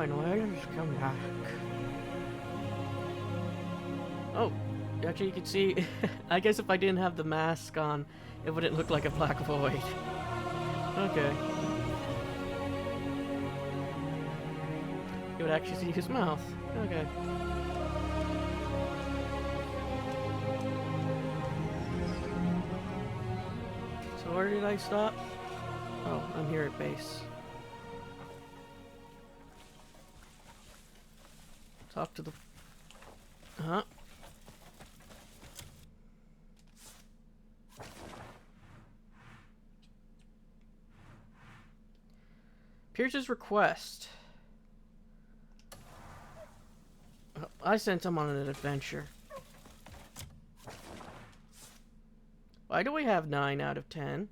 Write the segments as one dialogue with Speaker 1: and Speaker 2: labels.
Speaker 1: finally, it's come back. Oh, actually you can see, I guess if I didn't have the mask on, it wouldn't look like a black void. Okay. You would actually see his mouth. Okay. So where did I stop? Oh, I'm here at base. Talk to the... Huh? Pierce's request. Oh, I sent him on an adventure. Why do we have 9 out of 10?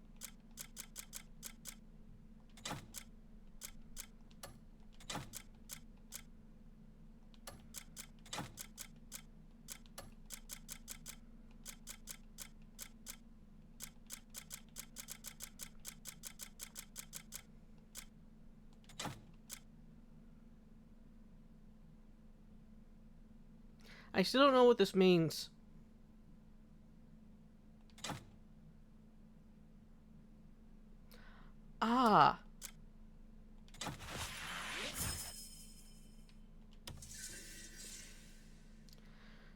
Speaker 1: I still don't know what this means. Ah.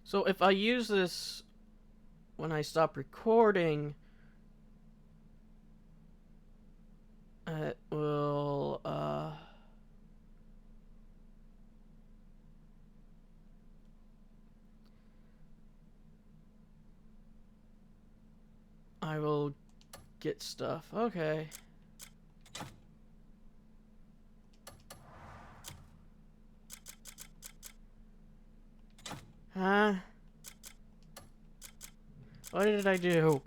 Speaker 1: So if I use this when I stop recording, it will, I will get stuff. Okay. Huh? What did I do?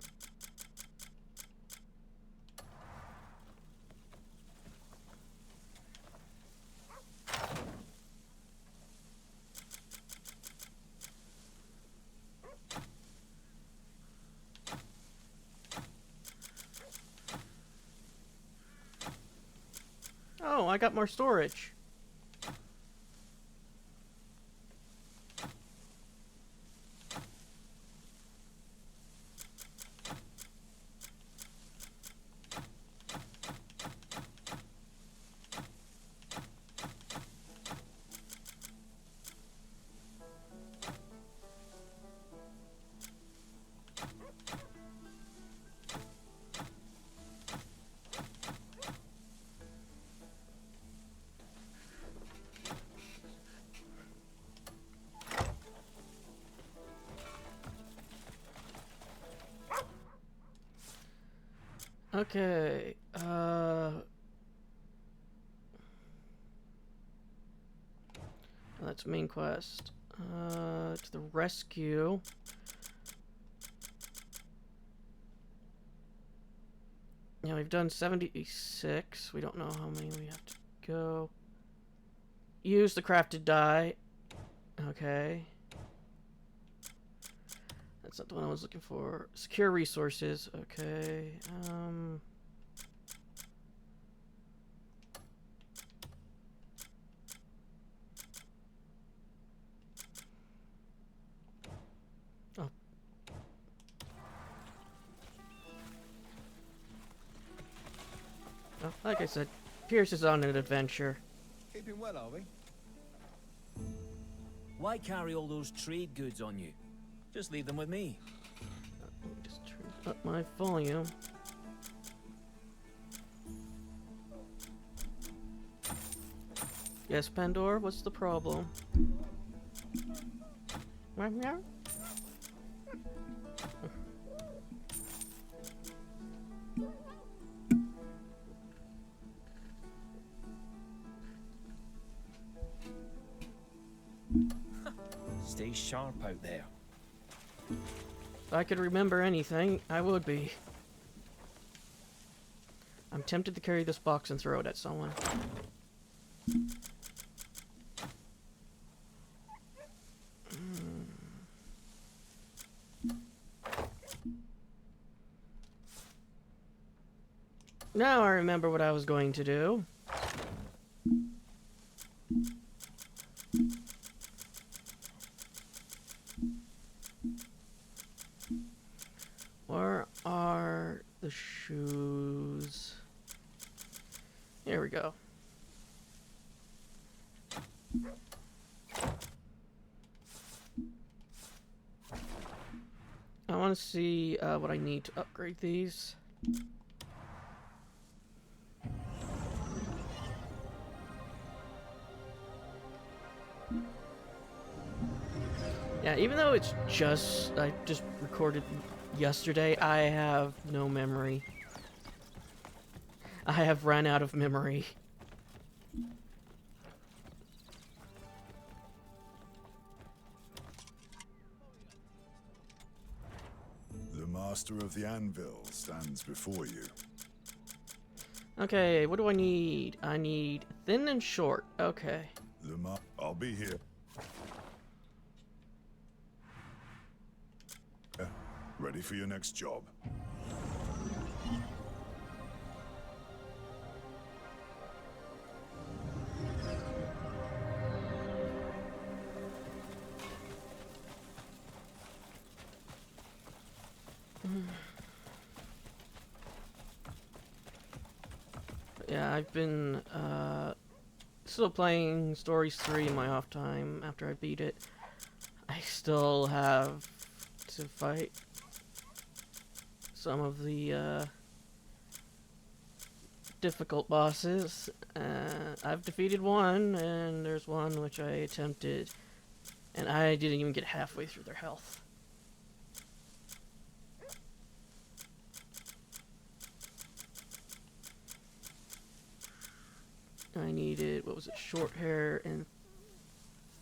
Speaker 1: Oh, I got more storage. Okay, that's main quest. To the rescue. Yeah, we've done 76. We don't know how many we have to go. Use the crafted die. Okay. That's not the one I was looking for. Secure resources. Okay. Oh. Oh, like I said, Pierce is on an adventure.
Speaker 2: Keeping well, are we?
Speaker 3: Why carry all those trade goods on you? Just leave them with me.
Speaker 1: Let me just turn up my volume. Yes, Pandora, what's the problem? Meow.
Speaker 3: Stay sharp out there.
Speaker 1: If I could remember anything, I would be. I'm tempted to carry this box and throw it at someone. Now I remember what I was going to do. Shoes. Here we go. I want to see what I need to upgrade these. Yeah, even though it's I just recorded yesterday, I have no memory. I have run out of memory.
Speaker 2: The Master of the Anvil stands before you.
Speaker 1: Okay, what do I need? I need thin and short. Okay.
Speaker 2: I'll be here. Ready for your next job.
Speaker 1: Yeah, I've been still playing Stories 3 in my off time after I beat it. I still have to fight some of the difficult bosses. I've defeated one, and there's one which I attempted, and I didn't even get halfway through their health. I needed, what was it, short hair and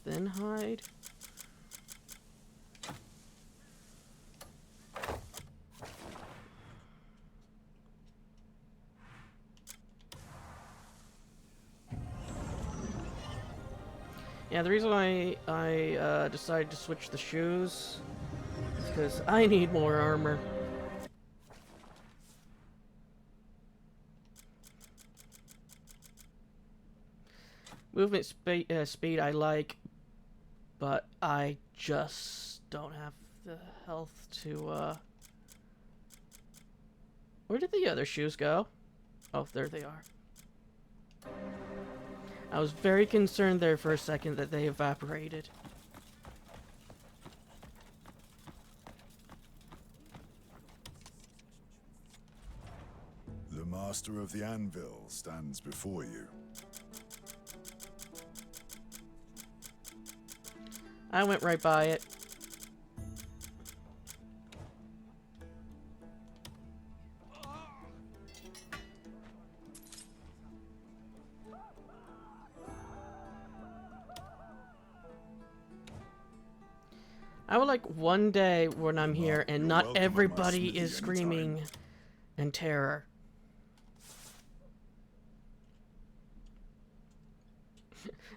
Speaker 1: thin hide? Yeah, the reason why I decided to switch the shoes is because I need more armor. Movement speed I like, but I just don't have the health to, Where did the other shoes go? Oh, there they are. I was very concerned there for a second that they evaporated.
Speaker 2: The Master of the Anvil stands before you.
Speaker 1: I went right by it. I would like one day when I'm here and not
Speaker 2: welcome at my
Speaker 1: everybody
Speaker 2: smithy
Speaker 1: is screaming
Speaker 2: anytime.
Speaker 1: in terror.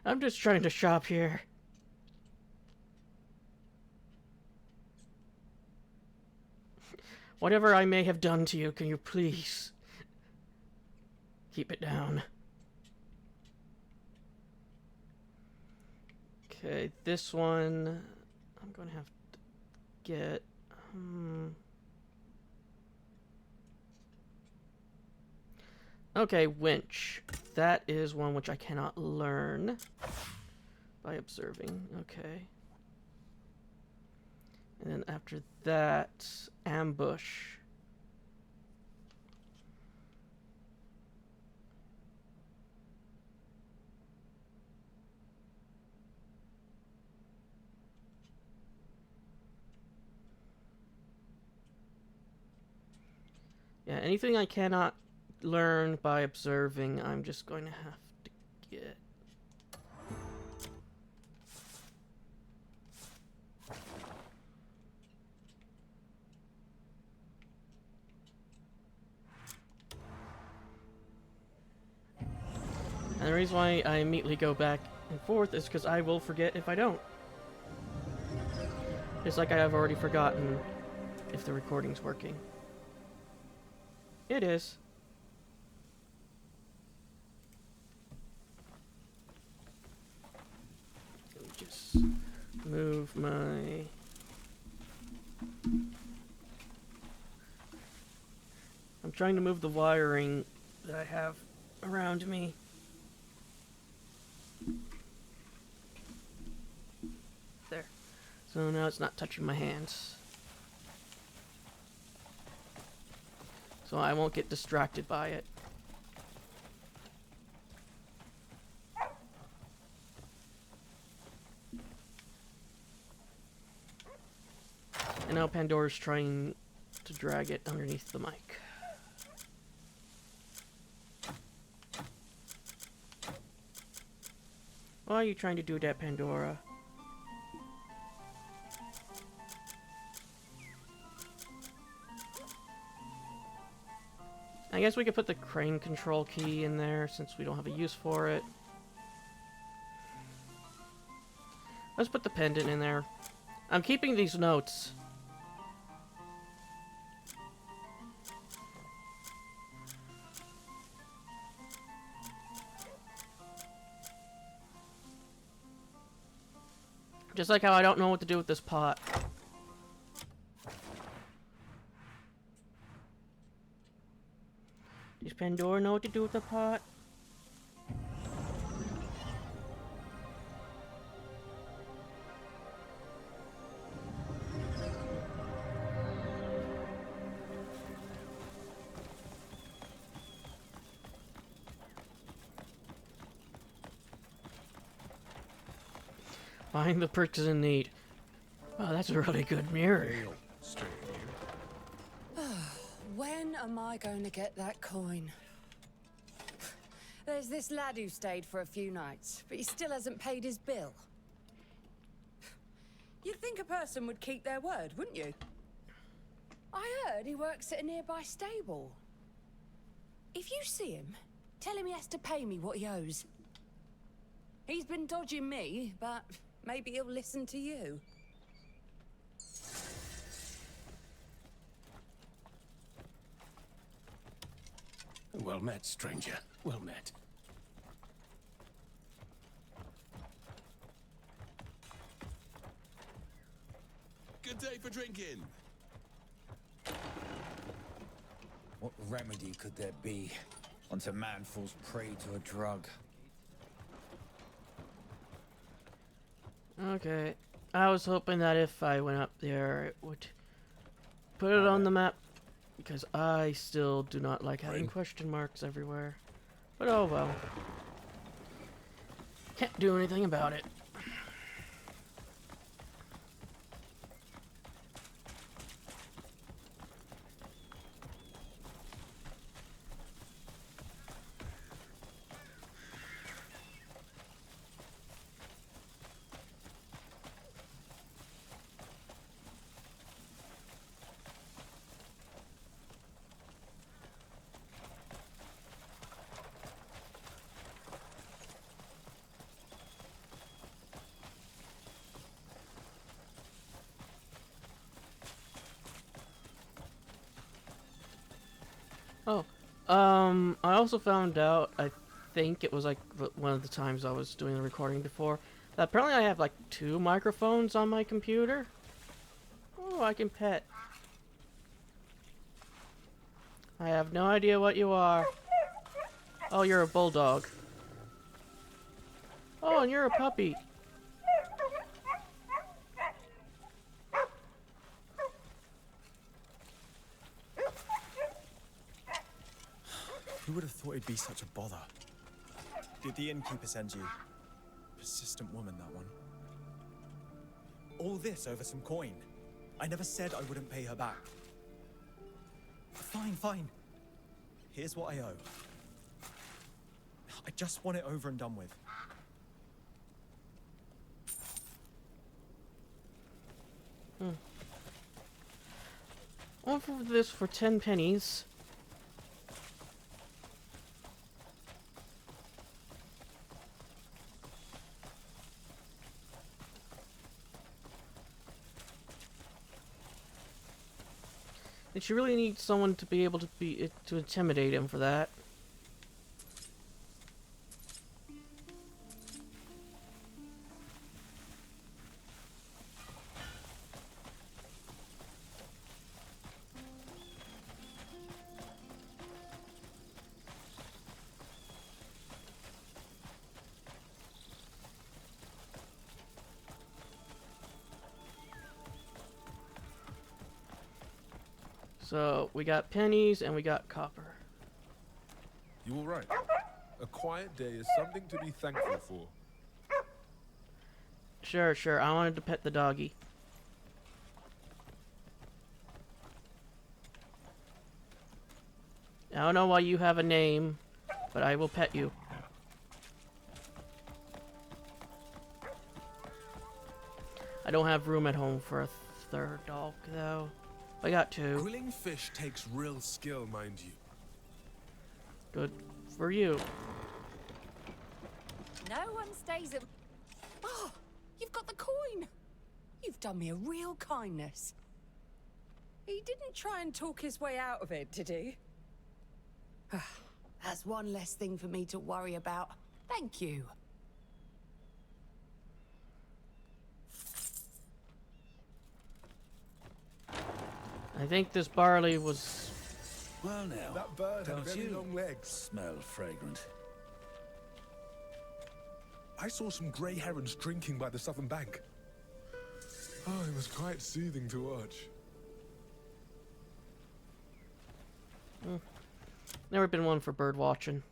Speaker 1: I'm just trying to shop here. Whatever I may have done to you, can you please keep it down? Okay, this one I'm going to have to get. Okay, winch. That is one which I cannot learn by observing. Okay. And then after that, ambush. Yeah, anything I cannot learn by observing, I'm just going to have to get. And the reason why I immediately go back and forth is because I will forget if I don't. It's like I have already forgotten if the recording's working. It is. Let me just move my... trying to move the wiring that I have around me. There. So now it's not touching my hands. So I won't get distracted by it. And now Pandora's trying to drag it underneath the mic. Why are you trying to do that, Pandora? I guess we could put the crane control key in there since we don't have a use for it. Let's put the pendant in there. I'm keeping these notes. Just like how I don't know what to do with this pot. Does Pandora know what to do with the pot? Find the perks in need. Oh, that's a really good mirror.
Speaker 4: When am I going to get that coin? There's this lad who stayed for a few nights, but he still hasn't paid his bill. You'd think a person would keep their word, wouldn't you? I heard he works at a nearby stable. If you see him, tell him he has to pay me what he owes. He's been dodging me, but maybe he'll listen to you.
Speaker 5: Well met, stranger. Well met.
Speaker 6: Good day for drinking.
Speaker 7: What remedy could there be once a man falls prey to a drug?
Speaker 1: Okay. I was hoping that if I went up there, it would put it on the map. Because I still do not like having question marks everywhere. But oh well. Can't do anything about it. Oh, I also found out, I think it was like one of the times I was doing the recording before, that apparently I have like 2 microphones on my computer. Oh, I can pet. I have no idea what you are. Oh, you're a bulldog. Oh, and you're a puppy.
Speaker 8: Who would have thought it'd be such a bother? Did the innkeeper send you? Persistent woman, that one. All this over some coin. I never said I wouldn't pay her back. Fine, fine. Here's what I owe. I just want it over and done with.
Speaker 1: Offer this for 10 pennies. And she really needs someone to be able to intimidate him for that. So we got pennies and we got copper.
Speaker 6: You all right? A quiet day is something to be thankful for.
Speaker 1: Sure, sure. I wanted to pet the doggy. I don't know why you have a name, but I will pet you. I don't have room at home for a third dog, though. I got two.
Speaker 6: Grilling fish takes real skill, mind you.
Speaker 1: Good for you.
Speaker 4: No one stays at... Oh, you've got the coin. You've done me a real kindness. He didn't try and talk his way out of it, did he? That's one less thing for me to worry about. Thank you.
Speaker 1: I think this barley was...
Speaker 7: Well now,
Speaker 6: That bird had
Speaker 7: don't
Speaker 6: very
Speaker 7: you
Speaker 6: long legs.
Speaker 7: smell fragrant.
Speaker 6: I saw some grey herons drinking by the southern bank. Oh, it was quite soothing to watch.
Speaker 1: Never been one for bird watching.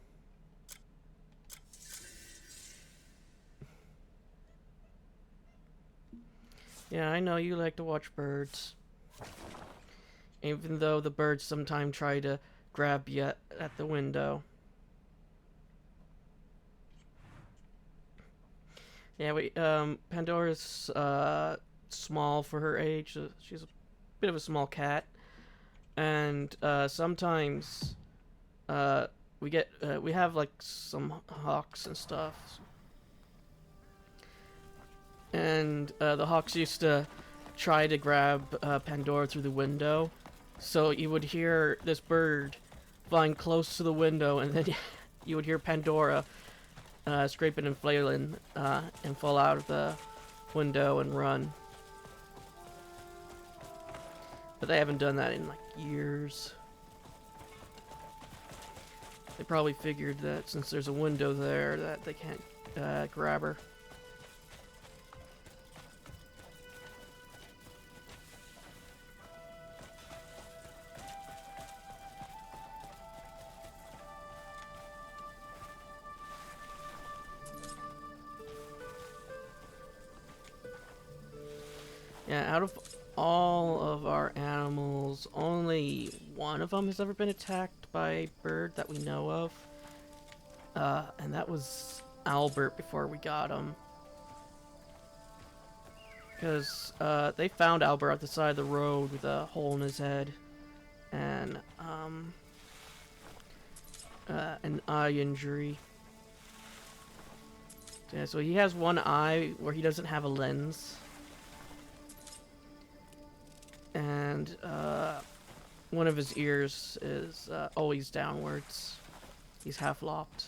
Speaker 1: Yeah, I know you like to watch birds. Even though the birds sometimes try to grab you at the window. Yeah, Pandora's small for her age. She's a bit of a small cat. And sometimes we have like some hawks and stuff. And the hawks used to try to grab Pandora through the window. So you would hear this bird flying close to the window, and then you would hear Pandora scraping and flailing and fall out of the window and run. But they haven't done that in like years. They probably figured that since there's a window there that they can't grab her. Yeah, out of all of our animals, only one of them has ever been attacked by a bird that we know of. And that was Albert before we got him. Because they found Albert at the side of the road with a hole in his head. And an eye injury. Yeah, so he has one eye where he doesn't have a lens. And one of his ears is always downwards. He's half lopped.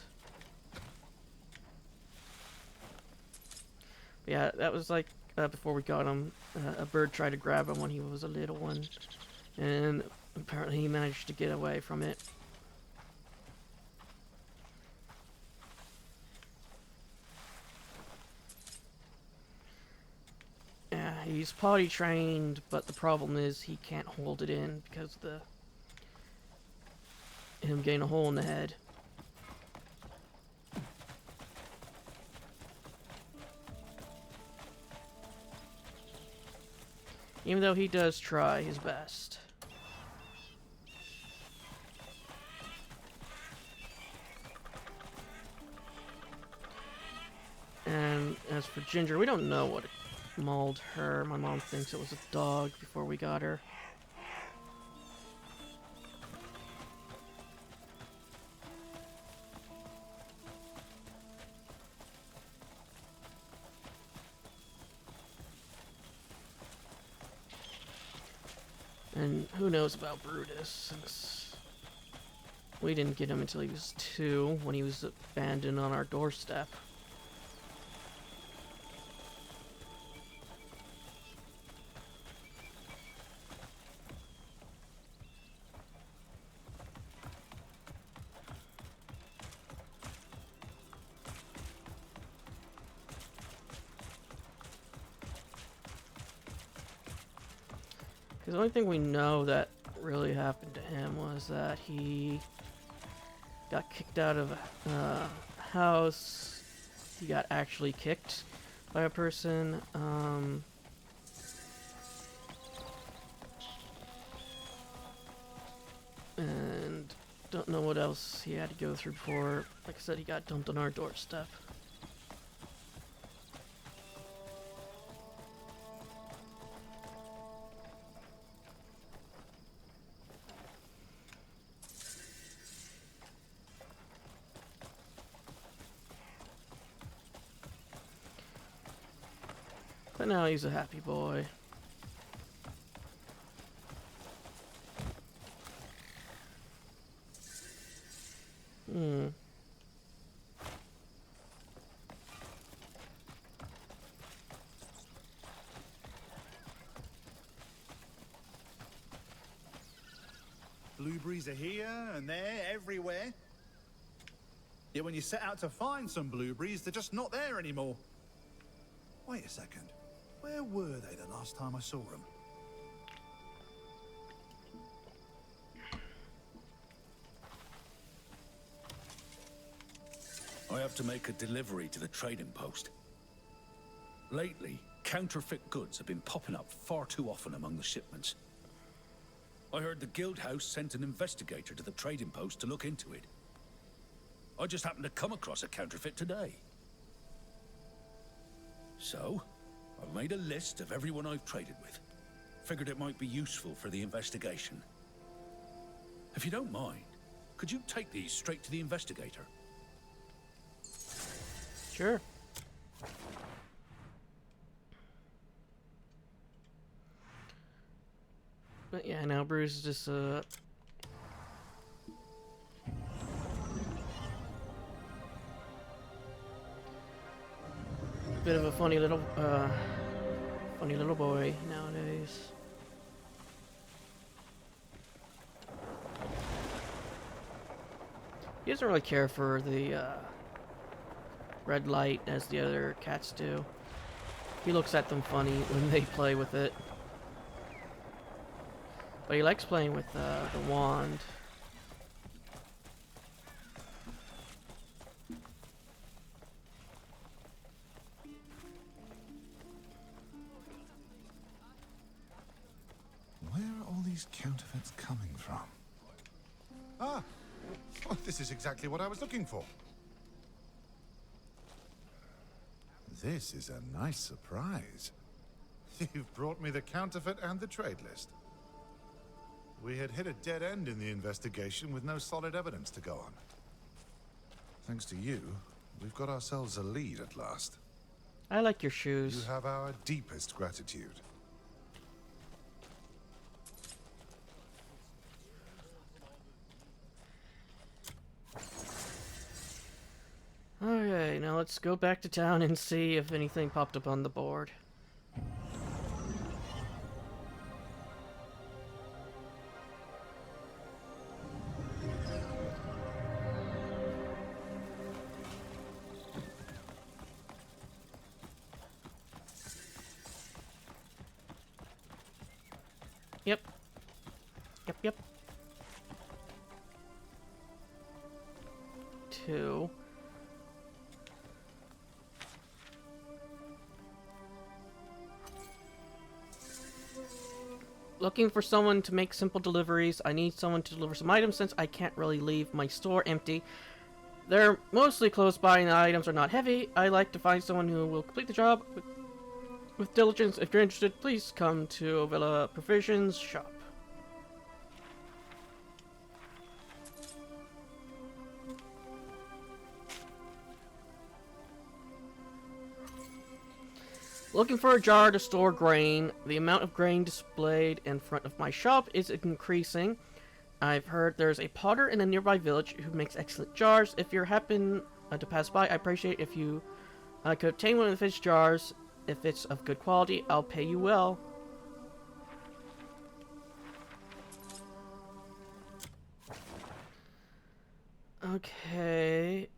Speaker 1: But yeah, that was like before we got him. A bird tried to grab him when he was a little one, and apparently he managed to get away from it. Yeah, he's potty trained, but the problem is he can't hold it in because of him getting a hole in the head. Even though he does try his best. And as for Ginger, we don't know what mauled her. My mom thinks it was a dog before we got her. And who knows about Brutus, since we didn't get him until he was 2, when he was abandoned on our doorstep. The only thing we know that really happened to him was that he got kicked out of a house. He got actually kicked by a person. And don't know what else he had to go through before. Like I said, he got dumped on our doorstep. But now he's a happy boy. Hmm.
Speaker 9: Blueberries are here and there, everywhere. Yet when you set out to find some blueberries, they're just not there anymore. Wait a second. Where were they the last time I saw them?
Speaker 5: I have to make a delivery to the trading post. Lately, counterfeit goods have been popping up far too often among the shipments. I heard the guild house sent an investigator to the trading post to look into it. I just happened to come across a counterfeit today. So, I've made a list of everyone I've traded with. Figured it might be useful for the investigation. If you don't mind, could you take these straight to the investigator?
Speaker 1: Sure. But yeah, now Bruce is just bit of a funny little boy nowadays. He doesn't really care for the red light as the other cats do. He looks at them funny when they play with it. But he likes playing with the wand.
Speaker 2: Where are all these counterfeits coming from?
Speaker 10: Ah! Oh, this is exactly what I was looking for.
Speaker 2: This is a nice surprise.
Speaker 10: You've brought me the counterfeit and the trade list. We had hit a dead end in the investigation with no solid evidence to go on. Thanks to you, we've got ourselves a lead at last.
Speaker 1: I like your shoes.
Speaker 10: You have our deepest gratitude.
Speaker 1: Okay, now let's go back to town and see if anything popped up on the board. Yep. Yep. 2. Looking for someone to make simple deliveries. I need someone to deliver some items since I can't really leave my store empty. They're mostly close by and the items are not heavy. I like to find someone who will complete the job with diligence. If you're interested, please come to Villa Provisions Shop. Looking for a jar to store grain. The amount of grain displayed in front of my shop is increasing. I've heard there's a potter in a nearby village who makes excellent jars. If you happen to pass by, I appreciate if you could obtain one of the fish jars. If it's of good quality, I'll pay you well. Okay.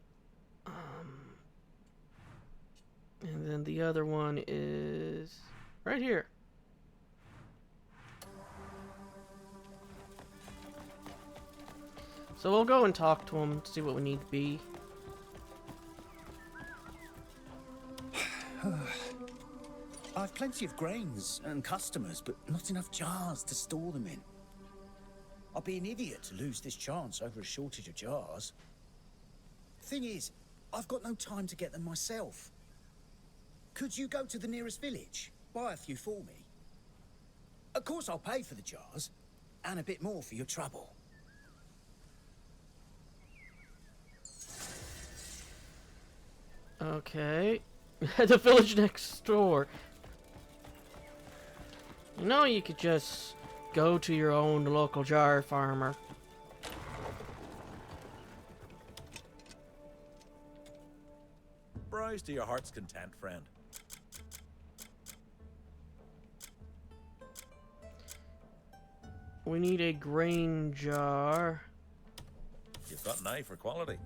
Speaker 1: And then the other one is right here. So we'll go and talk to him to see what we need to be.
Speaker 7: I've plenty of grains and customers, but not enough jars to store them in. I'd be an idiot to lose this chance over a shortage of jars. Thing is, I've got no time to get them myself. Could you go to the nearest village, buy a few for me? Of course I'll pay for the jars, and a bit more for your trouble.
Speaker 1: Okay. The village next door. You know, you could just go to your own local jar farmer.
Speaker 11: Browse to your heart's content, friend.
Speaker 1: We need a grain jar.
Speaker 11: You've got an eye for quality.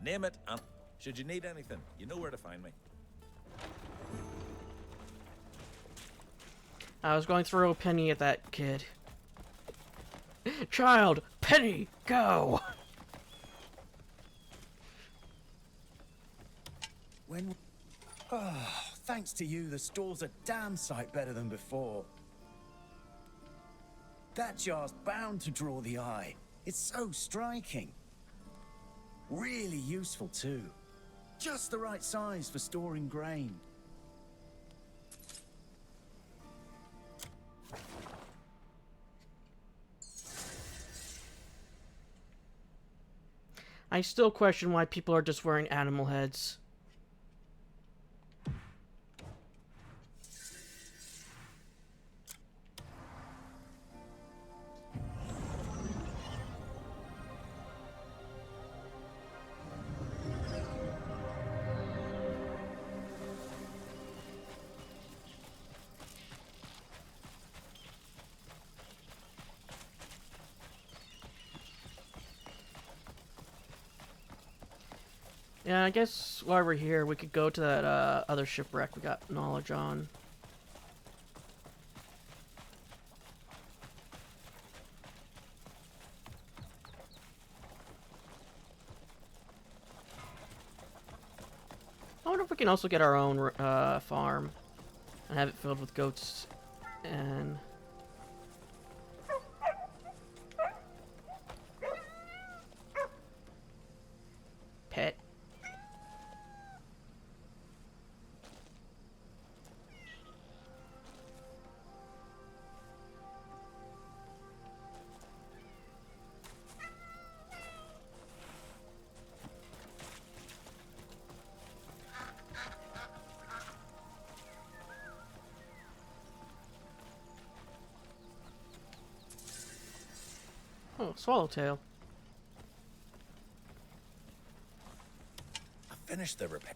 Speaker 11: Name it, and should you need anything, you know where to find me.
Speaker 1: I was going to throw a penny at that kid. Child, penny, go!
Speaker 7: When... Oh, thanks to you, the store's a damn sight better than before. That jar's bound to draw the eye. It's so striking. Really useful, too. Just the right size for storing grain.
Speaker 1: I still question why people are just wearing animal heads. Yeah, I guess while we're here, we could go to that other shipwreck we got knowledge on. I wonder if we can also get our own farm and have it filled with goats and... pet. Oh, swallowtail.
Speaker 11: I finished the repair.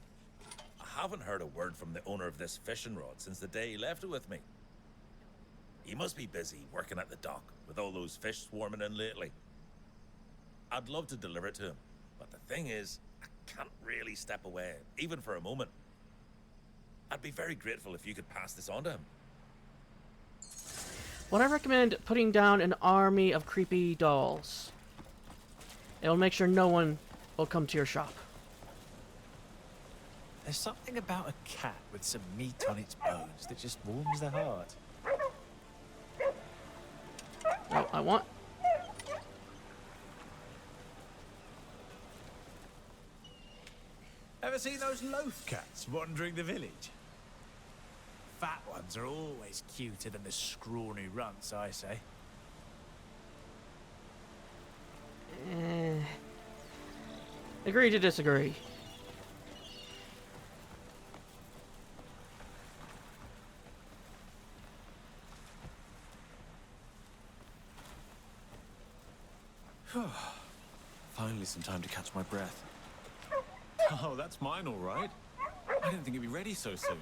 Speaker 11: I haven't heard a word from the owner of this fishing rod since the day he left it with me. He must be busy working at the dock with all those fish swarming in lately. I'd love to deliver it to him, but the thing is, I can't really step away, even for a moment. I'd be very grateful if you could pass this on to him.
Speaker 1: Would I recommend putting down an army of creepy dolls? It'll make sure no one will come to your shop.
Speaker 8: There's something about a cat with some meat on its bones that just warms the heart.
Speaker 1: No, I want...
Speaker 8: Ever seen those loaf cats wandering the village? Fat ones are always cuter than the scrawny runts, I say.
Speaker 1: Agree to disagree.
Speaker 8: Finally some time to catch my breath. Oh, that's mine all right. I didn't think it'd be ready so soon.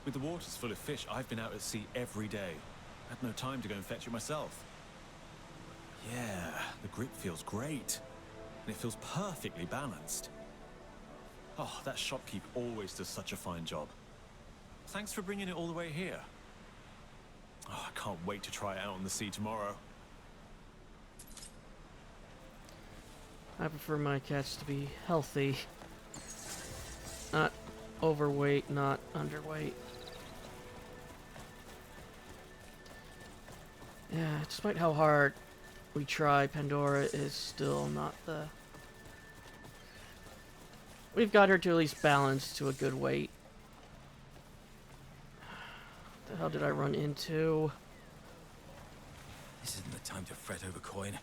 Speaker 8: With the waters full of fish, I've been out at sea every day. I had no time to go and fetch it myself. Yeah, the grip feels great. And it feels perfectly balanced. Oh, that shopkeep always does such a fine job. Thanks for bringing it all the way here. Oh, I can't wait to try it out on the sea tomorrow.
Speaker 1: I prefer my cats to be healthy. Not overweight, not underweight. Yeah, despite how hard we try, Pandora is still not the... We've got her to at least balance to a good weight. What the hell did I run into?
Speaker 12: This isn't the time to fret over coin.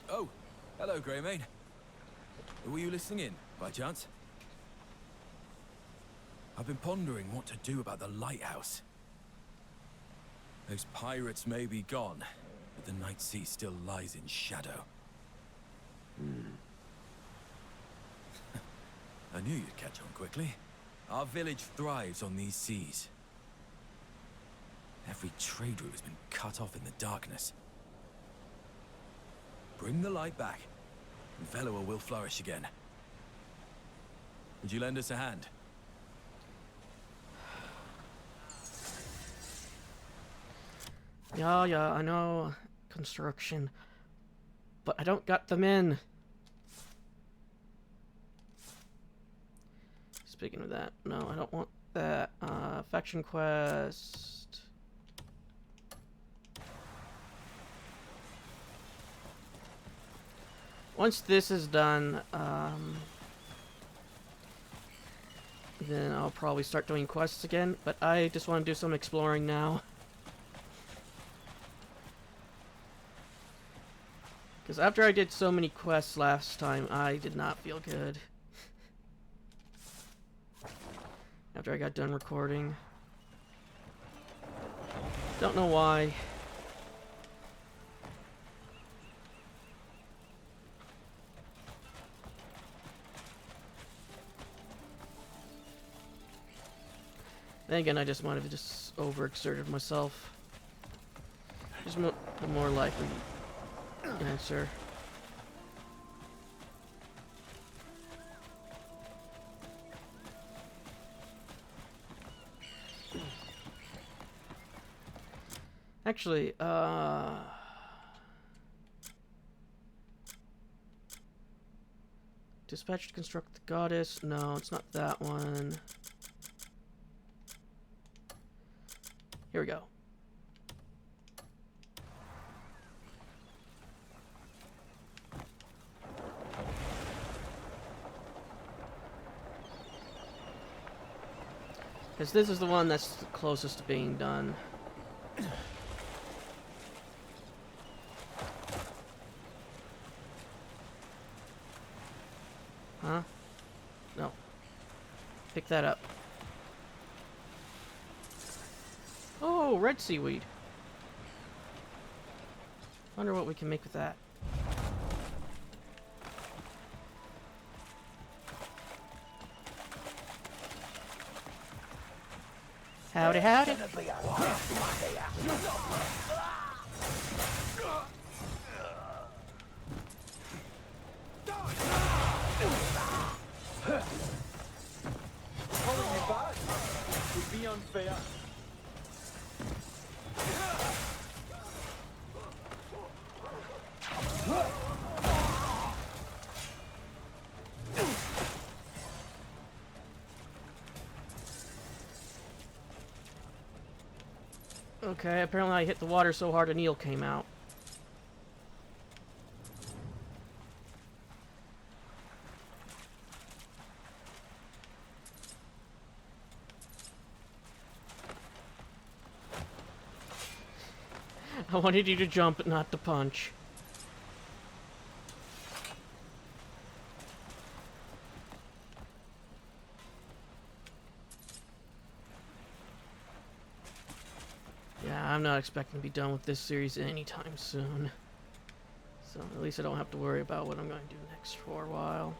Speaker 12: Oh, hello, Greymane. Were you listening in, by chance? I've been pondering what to do about the lighthouse. Those pirates may be gone, but the Night Sea still lies in shadow. I knew you'd catch on quickly. Our village thrives on these seas. Every trade route has been cut off in the darkness. Bring the light back, and Velua will flourish again. Would you lend us a hand?
Speaker 1: Yeah, I know. Construction. But I don't got them in. Speaking of that, no, I don't want that. Faction quest. Once this is done, then I'll probably start doing quests again, but I just want to do some exploring now. Because after I did so many quests last time, I did not feel good. After I got done recording. Don't know why. Then again, I just might have just overexerted myself. Just the more likely answer. Actually, dispatch to construct the goddess. No, it's not that one. Here we go. Because this is the one that's the closest to being done. Huh? No. Pick that up. Oh, red seaweed. Wonder what we can make with that. Howdy, howdy.
Speaker 13: Calling you back would be unfair.
Speaker 1: Okay, apparently I hit the water so hard an eel came out. I wanted you to jump, but not to punch. Yeah, I'm not expecting to be done with this series anytime soon. So at least I don't have to worry about what I'm going to do next for a while.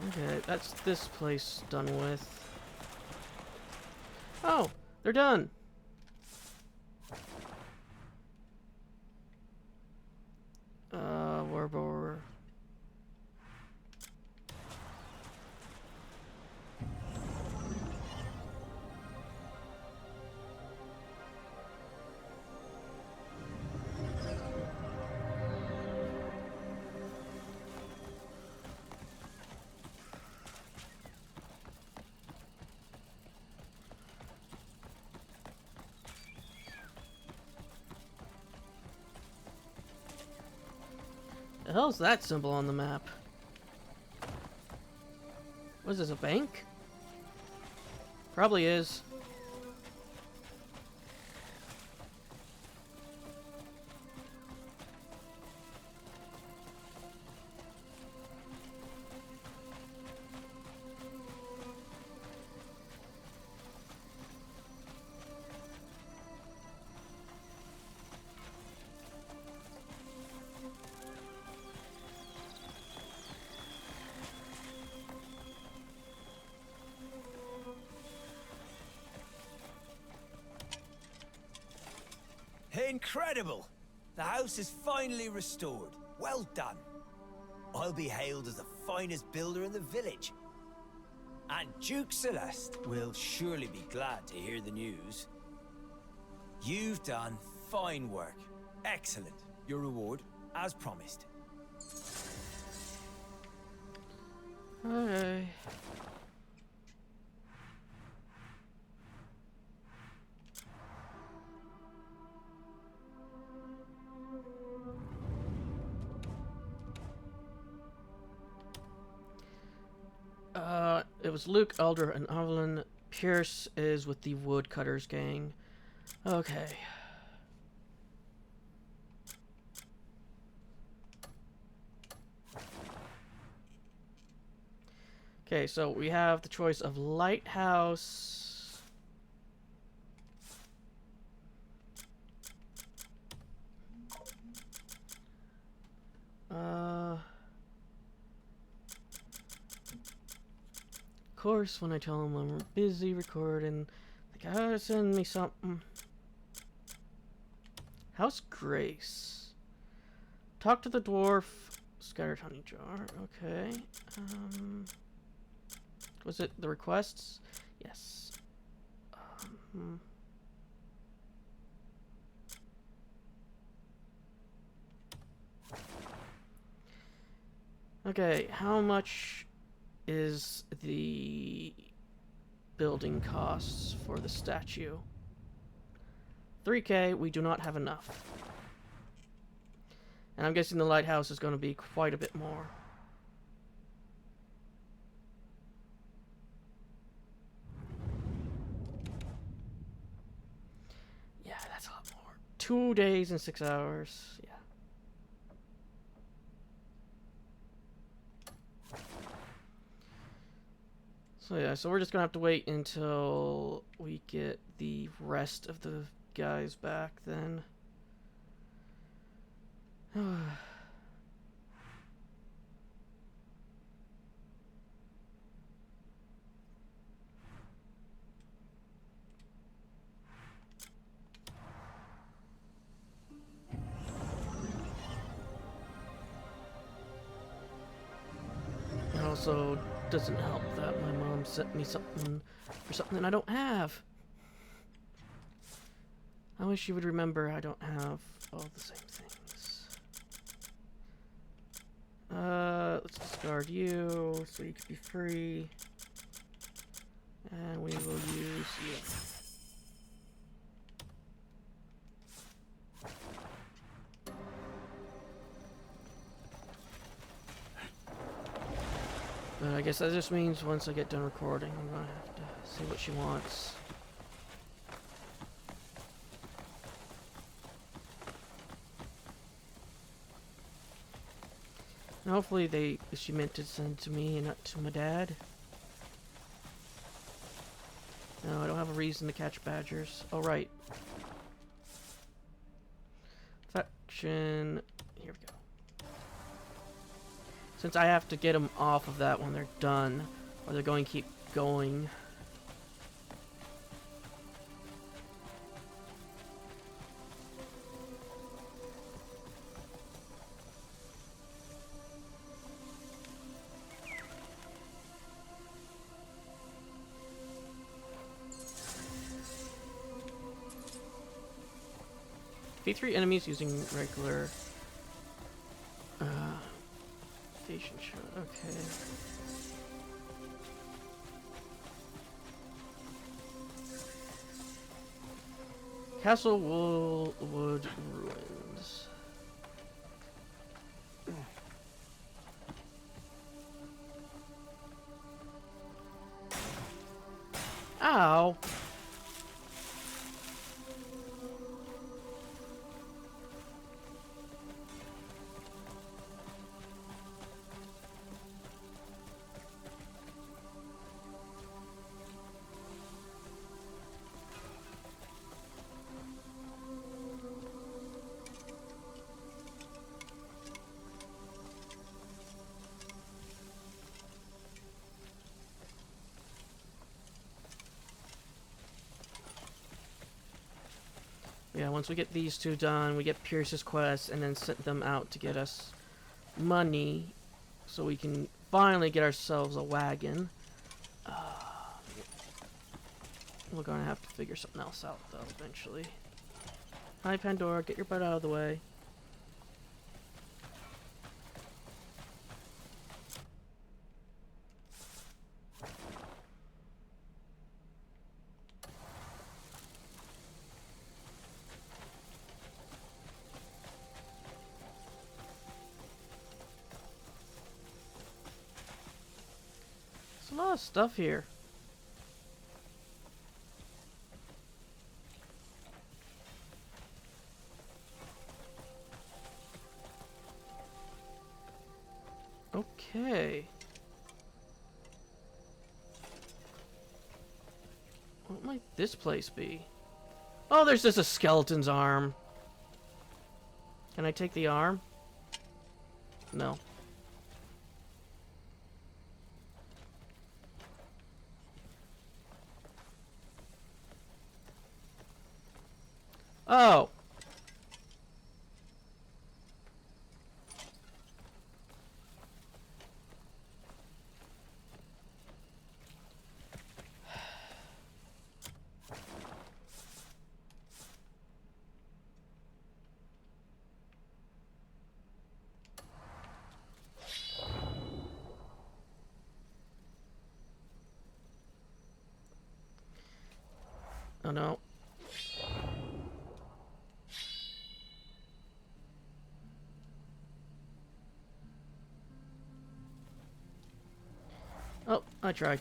Speaker 1: Okay, that's this place done with. Oh, they're done. hell is that symbol on the map? What is this, a bank? Probably is.
Speaker 7: Incredible! The house is finally restored. Well done. I'll be hailed as the finest builder in the village. And Duke Celeste will surely be glad to hear the news. You've done fine work. Excellent. Your reward, as promised.
Speaker 1: Okay. It was Luke, Elder, and Evelyn. Pierce is with the Woodcutters gang. Okay. Okay, so we have the choice of Lighthouse. Of course, when I tell them I'm busy recording, they gotta send me something. House Grace. Talk to the dwarf. Scattered honey jar. Okay. Was it the requests? Yes. Okay, how much is the building costs for the statue? 3K, we do not have enough. And I'm guessing the lighthouse is going to be quite a bit more. Yeah, that's a lot more. 2 days and 6 hours. Yeah. So yeah, so we're just gonna have to wait until we get the rest of the guys back then. It also doesn't help that my mom sent me something for something I don't have. I wish she would remember I don't have all the same things. Let's discard you so you can be free. And we will use you. But I guess that just means once I get done recording, I'm gonna have to see what she wants. And hopefully she meant to send to me and not to my dad. No, I don't have a reason to catch badgers. Oh, right. Faction. Here we go. Since I have to get them off of that when they're done, or they're going to keep going. V3 enemies using regular station shot. Okay. Castle Wood Ruins. Yeah, once we get these two done, we get Pierce's quest and then send them out to get us money so we can finally get ourselves a wagon. We're gonna have to figure something else out though eventually. Hi Pandora, get your butt out of the way. There's a lot of stuff here. Okay. What might this place be? Oh, there's just a skeleton's arm. Can I take the arm? No. Oh. Oh no. Oh, I tried.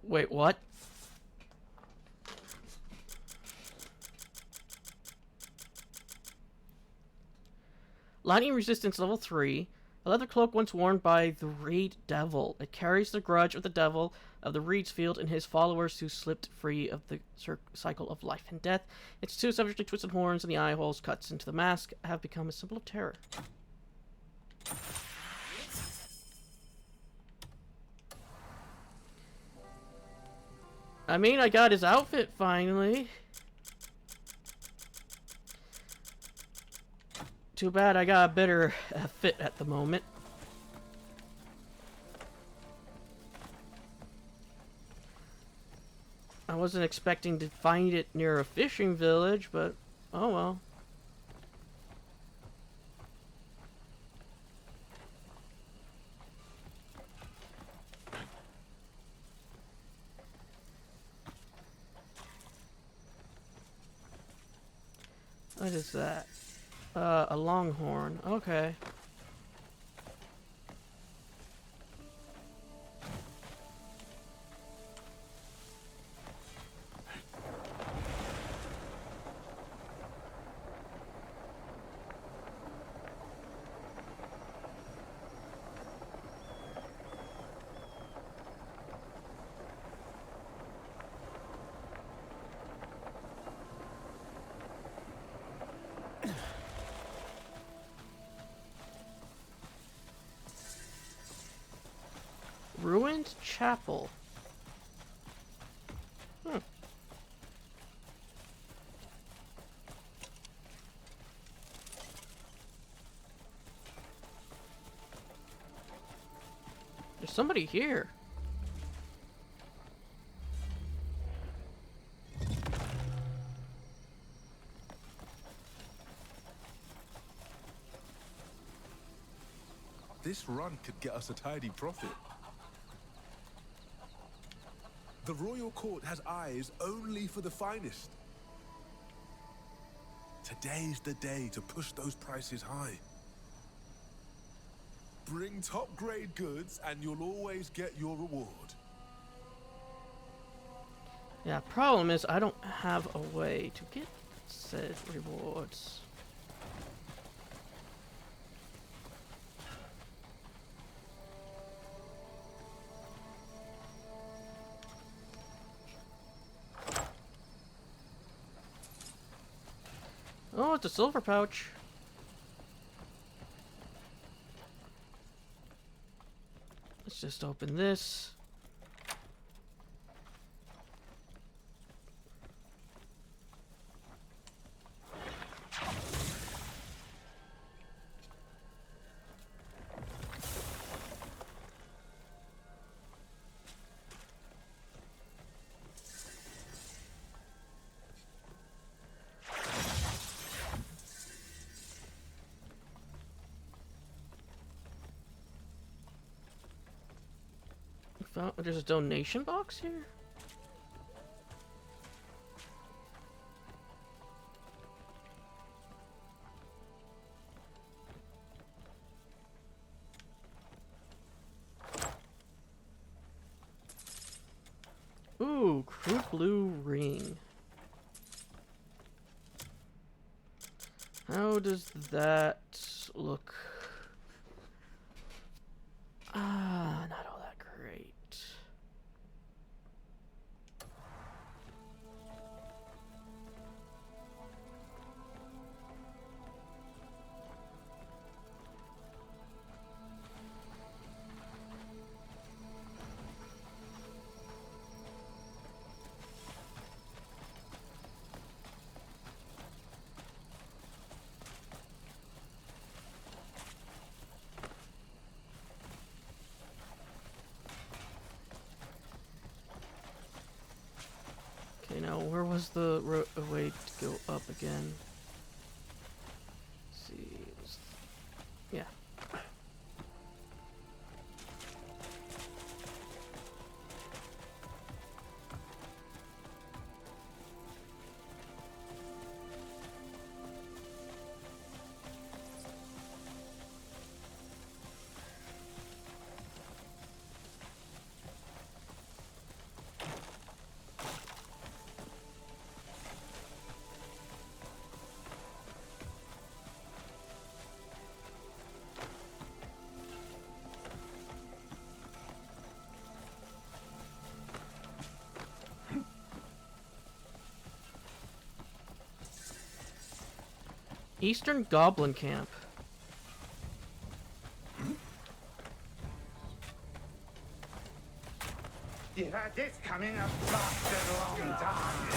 Speaker 1: Wait, what? Lightning resistance level 3. A leather cloak once worn by the Reed Devil. It carries the grudge of the devil of the Reed's Field and his followers who slipped free of the cycle of life and death. Its two savagely twisted horns and the eye holes cuts into the mask have become a symbol of terror. I mean, I got his outfit finally. Too bad I got a better fit at the moment. I wasn't expecting to find it near a fishing village, but oh well. What is that? A longhorn. Okay. Ruined chapel. There's somebody here.
Speaker 6: This run could get us a tidy profit. The royal court has eyes only for the finest. Today's the day to push those prices high. Bring top-grade goods and you'll always get your reward.
Speaker 1: Yeah, problem is I don't have a way to get said rewards. Oh, it's a silver pouch. Let's just open this. There's a donation box here? Ooh, crude blue ring. How does that look? Ah, not all that great. Okay, now where was the way to go up again? Let's see, yeah. Eastern Goblin Camp.
Speaker 14: You've had this coming a bastard long time.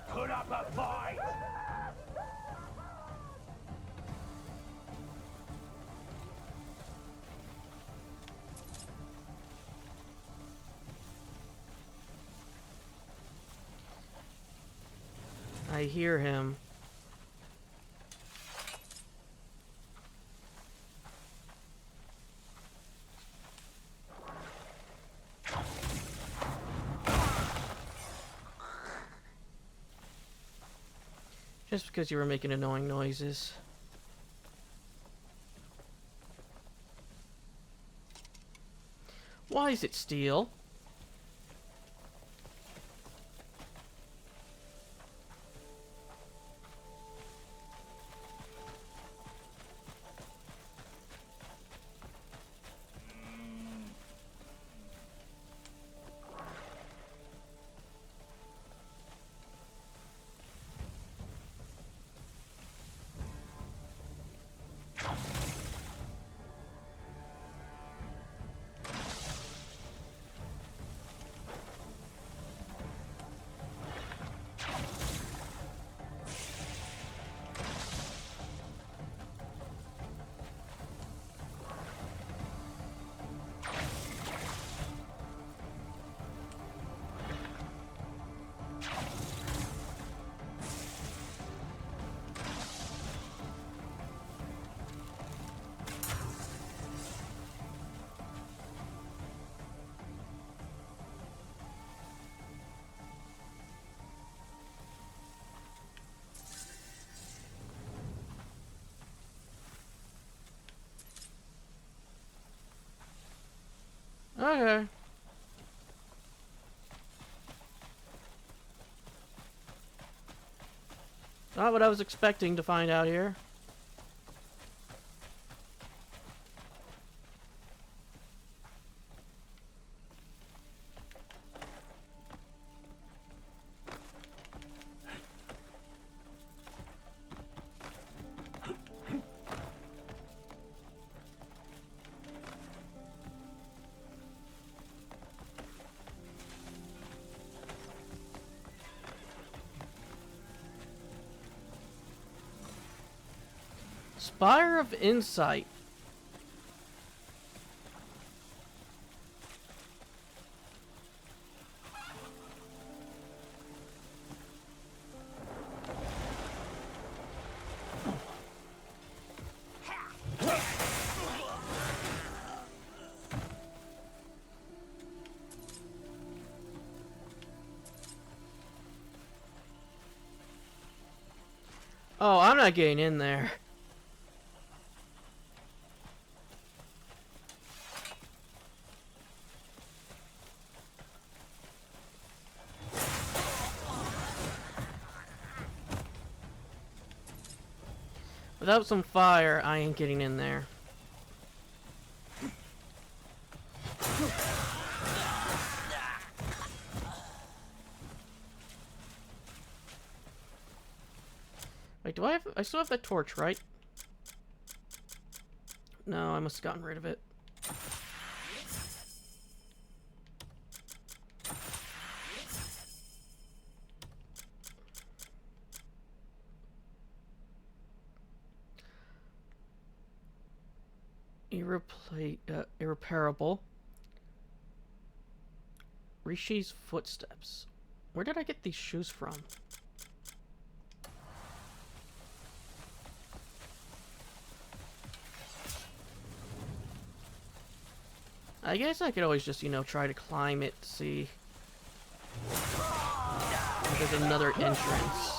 Speaker 14: Put up a fight!
Speaker 1: I hear him. Just because you were making annoying noises. Why is it steel? Okay. Not what I was expecting to find out here. Spire of Insight. Oh, I'm not getting in there. Without some fire, I ain't getting in there. Wait, do I have... I still have that torch, right? No, I must have gotten rid of it. Irreparable. Rishi's footsteps. Where did I get these shoes from? I guess I could always just, you know, try to climb it to see if there's another entrance.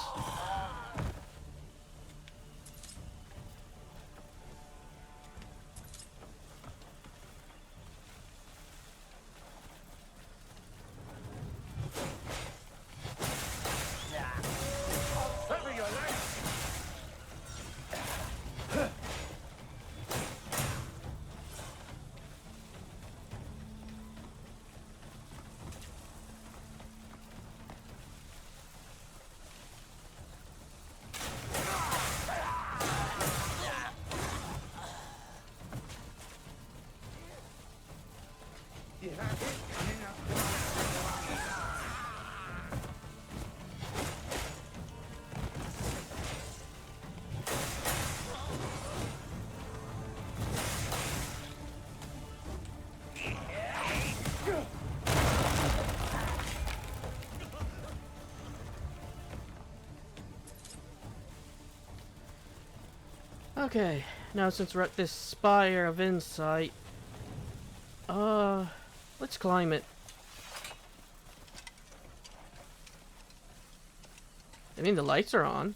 Speaker 1: Okay, now since we're at this Spire of Insight, let's climb it. I mean, the lights are on.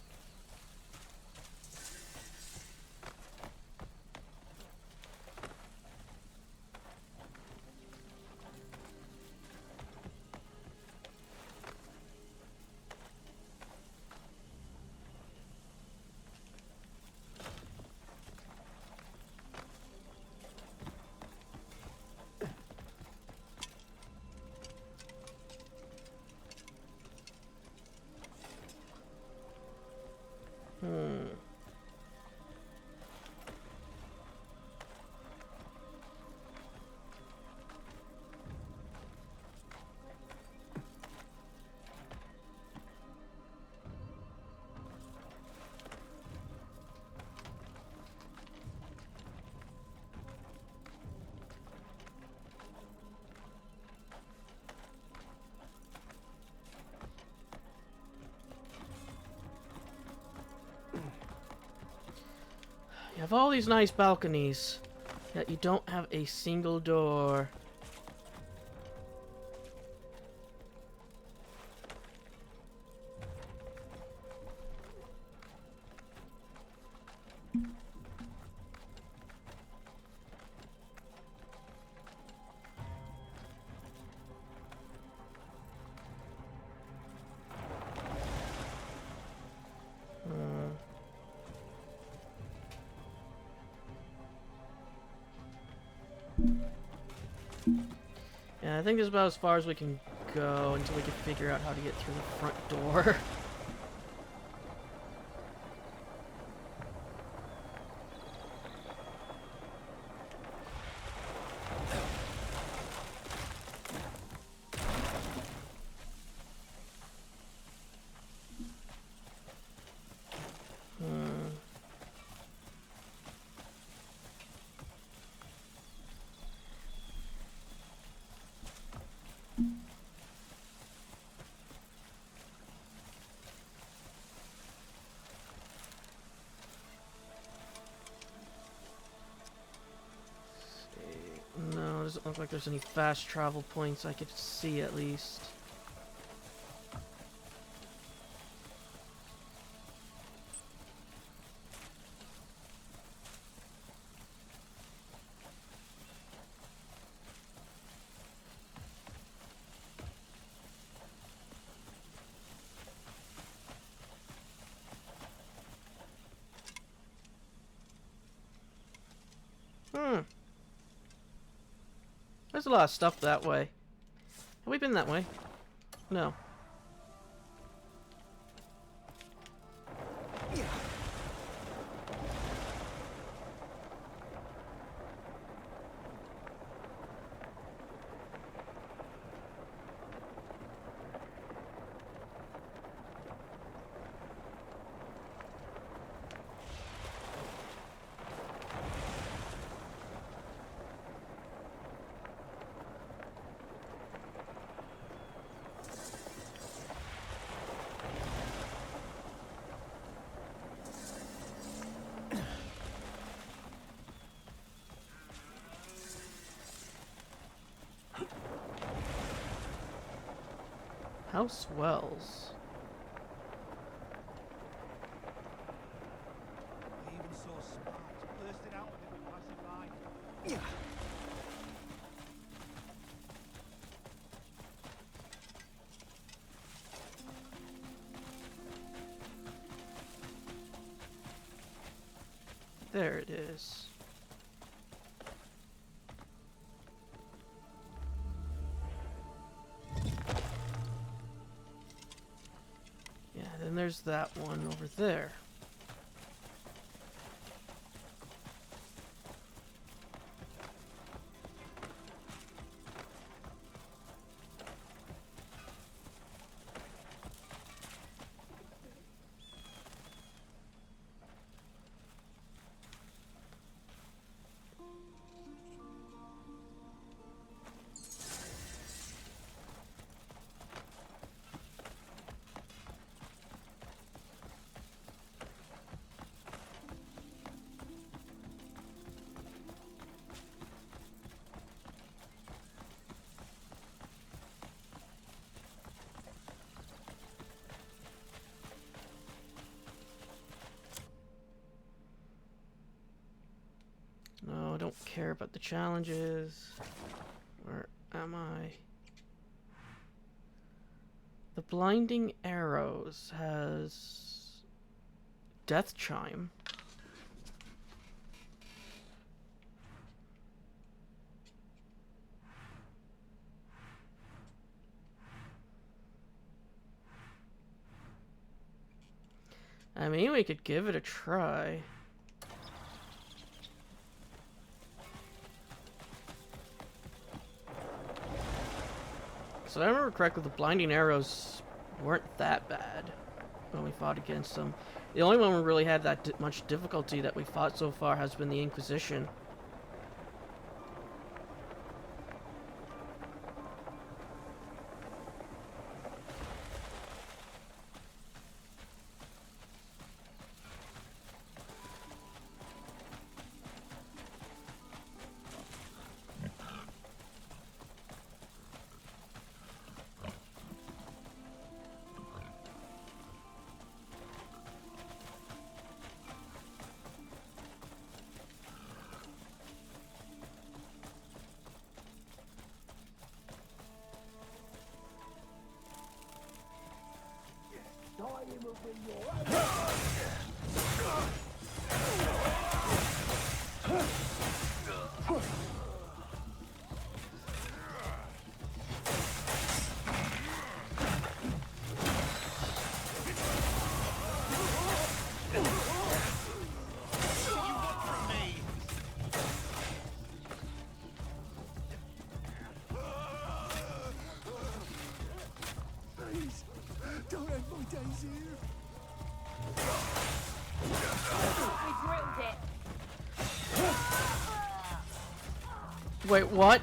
Speaker 1: You have all these nice balconies, yet you don't have a single door. I think this is about as far as we can go until we can figure out how to get through the front door. No, doesn't look like there's any fast travel points I could see at least. There's a lot of stuff that way. Have we been that way? No. House Wells.
Speaker 9: I even saw sparks bursting out of it when passing by.
Speaker 1: There it is. Yeah, then there's that one over there. No, I don't care about the challenges. Where am I? The Blinding Arrows has Death Chime. I mean, we could give it a try. So if I remember correctly, the Blinding Arrows weren't that bad when we fought against them. The only one we really had that much difficulty that we fought so far has been the Inquisition. Wait, what?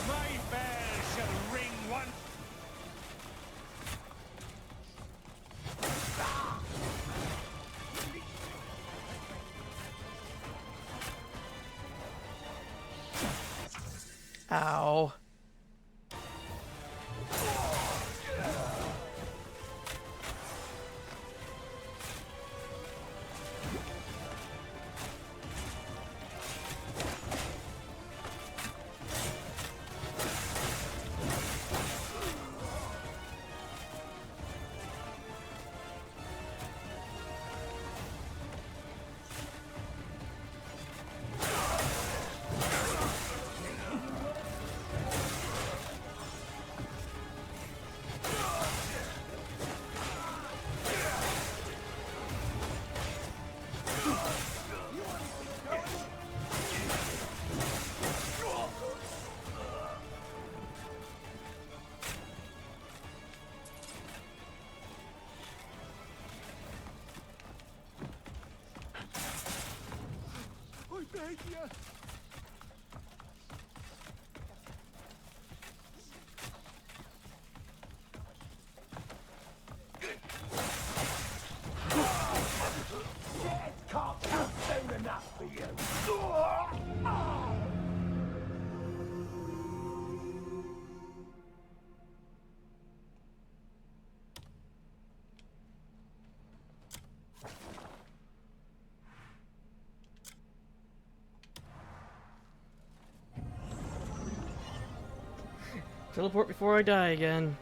Speaker 14: My bell shall ring once.
Speaker 1: Ow.
Speaker 14: I beg you. Death can't come soon enough for you.
Speaker 1: Teleport before I die again.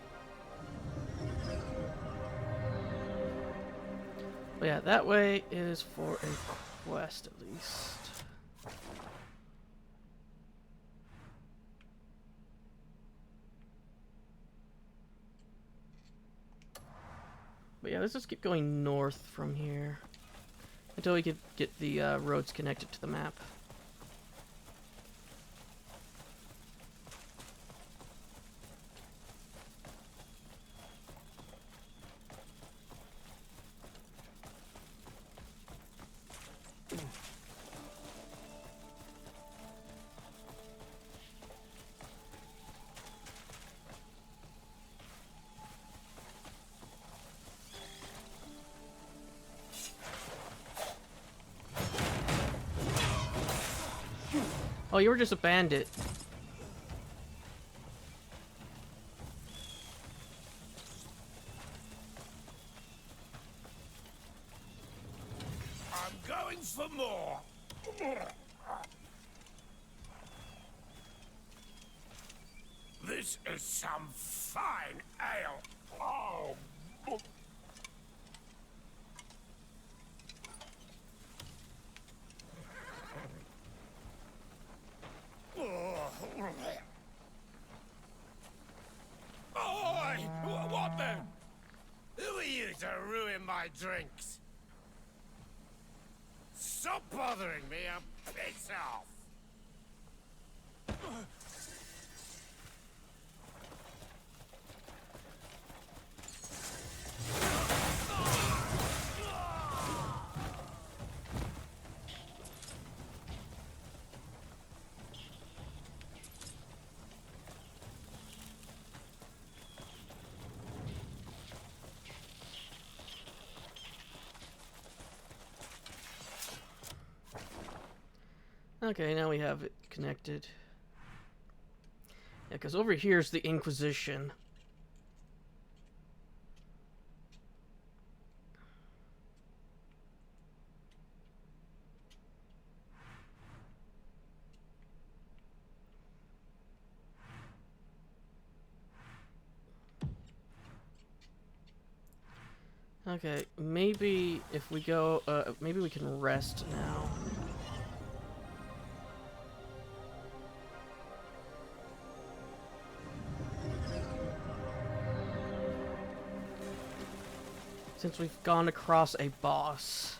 Speaker 1: But yeah, that way is for a quest at least. But yeah, let's just keep going north from here until we could get the roads connected to the map. Oh, you were just a bandit.
Speaker 14: I'm going for more. This is some fine ale. Oh. Oi! What then? Who are you to ruin my drinks? Stop bothering me and piss off!
Speaker 1: Okay, now we have it connected. Yeah, because over here's the Inquisition. Okay, maybe if we go, maybe we can rest now. Since we've gone across a boss.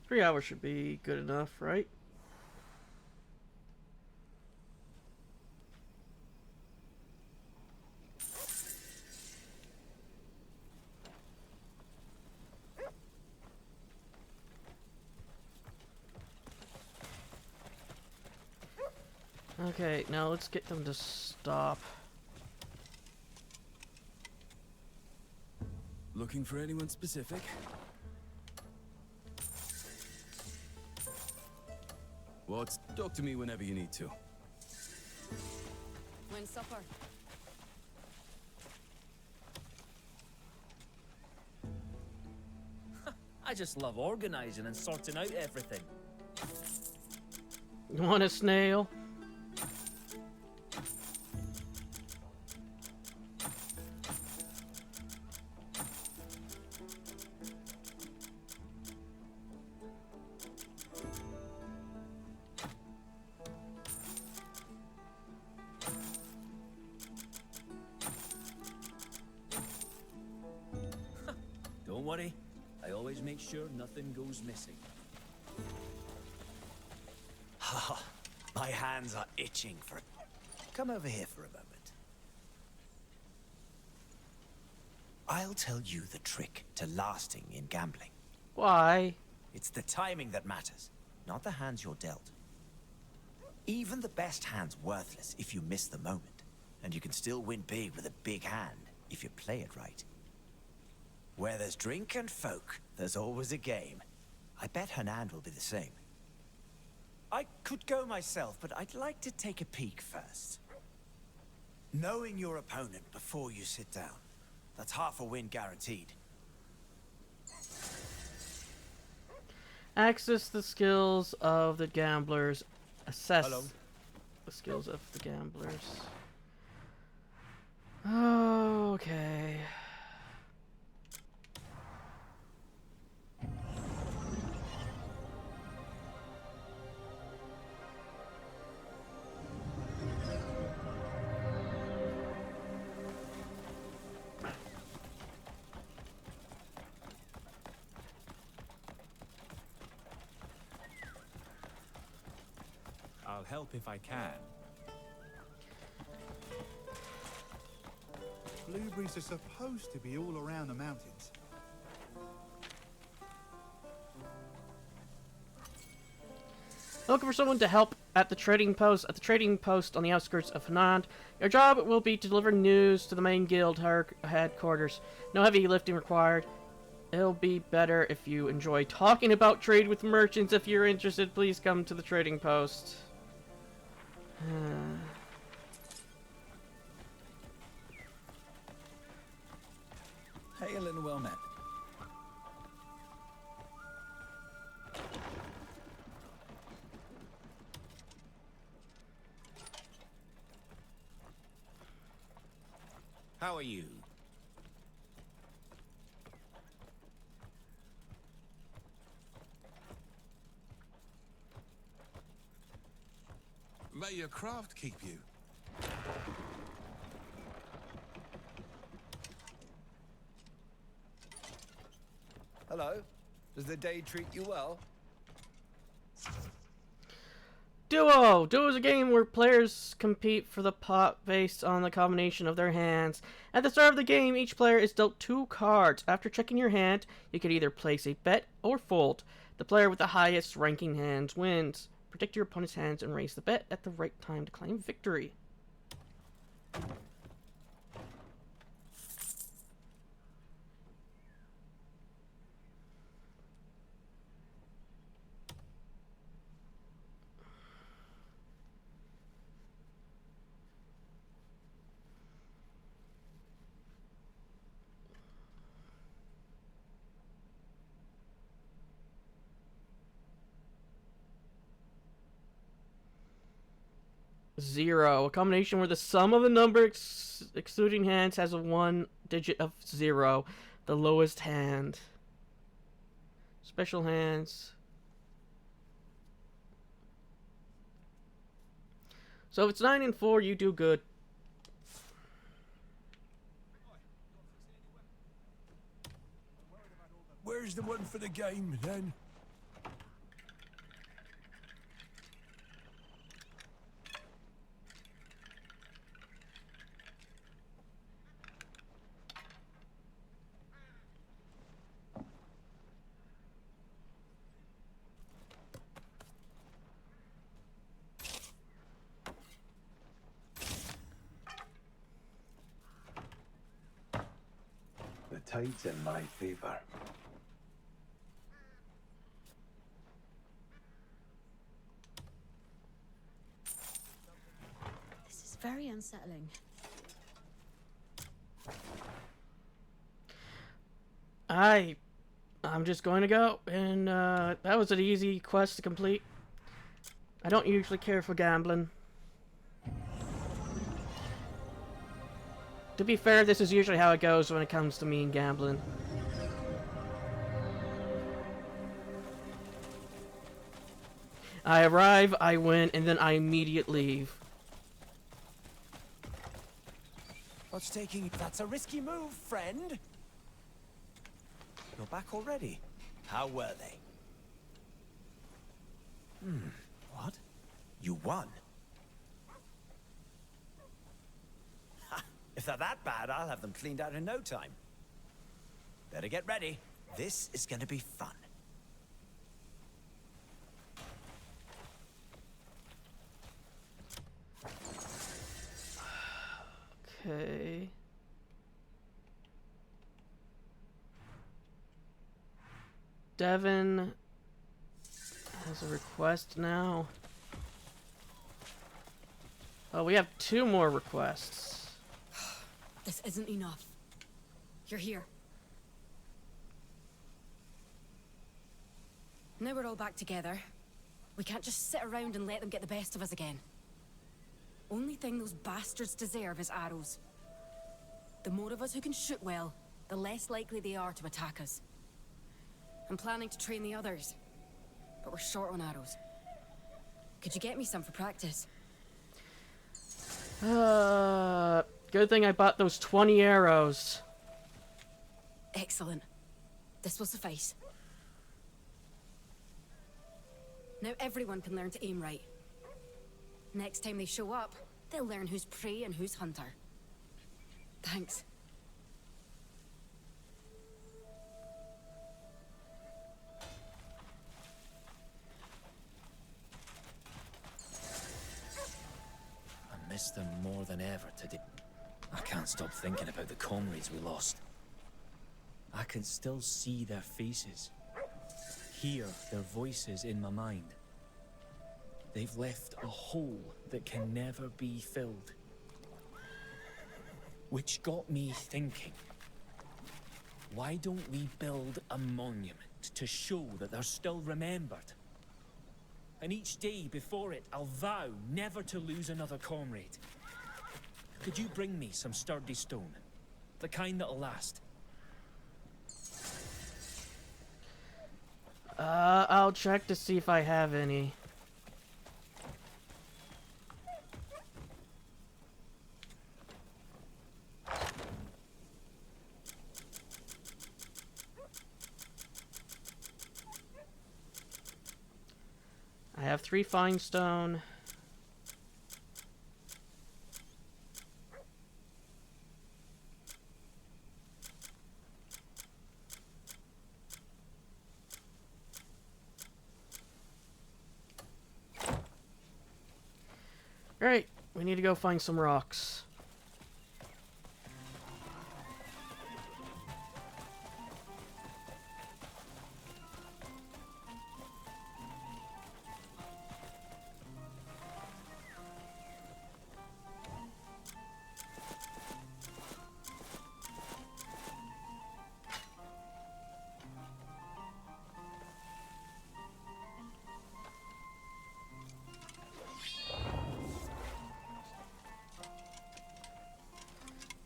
Speaker 1: Three hours should be good enough, right? Okay, now let's get them to stop.
Speaker 12: Looking for anyone specific? Watts, talk to me whenever you need to.
Speaker 4: When's supper?
Speaker 3: I just love organizing and sorting out everything.
Speaker 1: You want a snail?
Speaker 3: Don't worry, I always make sure nothing goes missing.
Speaker 7: My hands are itching for it. Come over here for a moment. I'll tell you the trick to lasting in gambling.
Speaker 1: Why?
Speaker 7: It's the timing that matters, not the hands you're dealt. Even the best hand's worthless if you miss the moment, and you can still win big with a big hand if you play it right. Where there's drink and folk, there's always a game. I bet Hernand will be the same. I could go myself, but I'd like to take a peek first. Knowing your opponent before you sit down, that's half a win guaranteed.
Speaker 1: Access the skills of the gamblers. Assess
Speaker 7: Hello.
Speaker 1: the skills of the gamblers. Okay.
Speaker 12: I'll help if I can.
Speaker 9: Blueberries are supposed to be all around the mountains.
Speaker 1: Looking for someone to help at the trading post. At the trading post on the outskirts of Hernand. Your job will be to deliver news to the main guild headquarters. No heavy lifting required. It'll be better if you enjoy talking about trade with merchants. If you're interested, please come to the trading post.
Speaker 12: Hail and well met.
Speaker 3: How are you?
Speaker 6: May your craft keep you.
Speaker 13: Hello. Does the day treat you well?
Speaker 1: Duo! Duo is a game where players compete for the pot based on the combination of their hands. At the start of the game, each player is dealt 2 cards. After checking your hand, you can either place a bet or fold. The player with the highest ranking hands wins. Predict your opponent's hands and raise the bet at the right time to claim victory. Zero. A combination where the sum of the number excluding hands has a 1 digit of 0. The lowest hand. Special hands. So if it's 9 and 4, you do good.
Speaker 14: Where's the one for the game, then?
Speaker 15: The tide's in my favor.
Speaker 16: This is very unsettling.
Speaker 1: I'm just going to go, and that was an easy quest to complete. I don't usually care for gambling. To be fair, this is usually how it goes when it comes to me and gambling. I arrive, I win, and then I immediately leave.
Speaker 8: What's taking... That's a risky move, friend. You're back already. How were they? What? You won? Ha! If they're that bad, I'll have them cleaned out in no time. Better get ready. This is gonna be fun.
Speaker 1: Okay. Devin has a request now. Oh, we have 2 more requests.
Speaker 4: This isn't enough. You're here. Now we're all back together. We can't just sit around and let them get the best of us again. Only thing those bastards deserve is arrows. The more of us who can shoot well, the less likely they are to attack us. I'm planning to train the others, but we're short on arrows. Could you get me some for practice?
Speaker 1: Good thing I bought those 20 arrows.
Speaker 4: Excellent. This will suffice. Now everyone can learn to aim right. Next time they show up, they'll learn who's prey and who's hunter. Thanks.
Speaker 3: I miss them more than ever today. I can't stop thinking about the comrades we lost. I can still see their faces, hear their voices in my mind. They've left a hole that can never be filled. Which got me thinking, why don't we build a monument to show that they're still remembered? And each day before it, I'll vow never to lose another comrade. Could you bring me some sturdy stone? The kind that'll last?
Speaker 1: I'll check to see if I have any. I have 3 fine stone. Alright, we need to go find some rocks.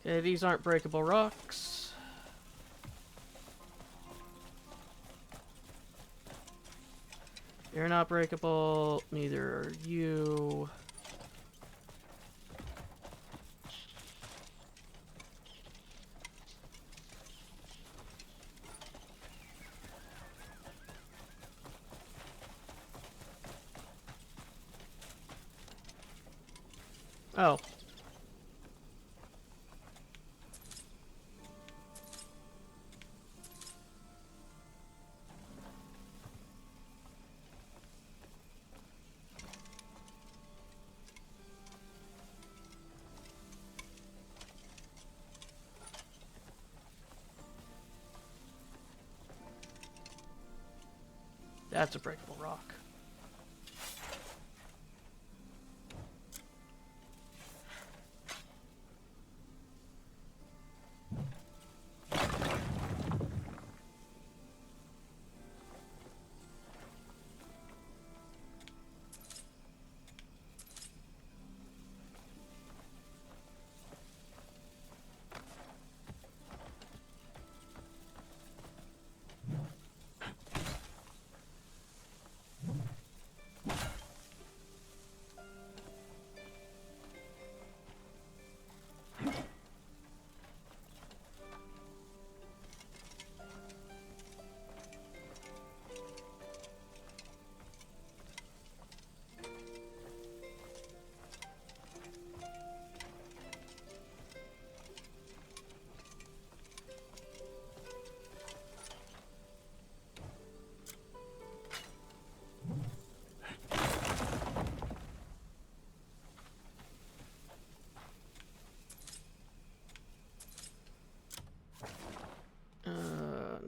Speaker 1: Okay, these aren't breakable rocks. You're not breakable, neither are you. Oh. That's a breakable rock.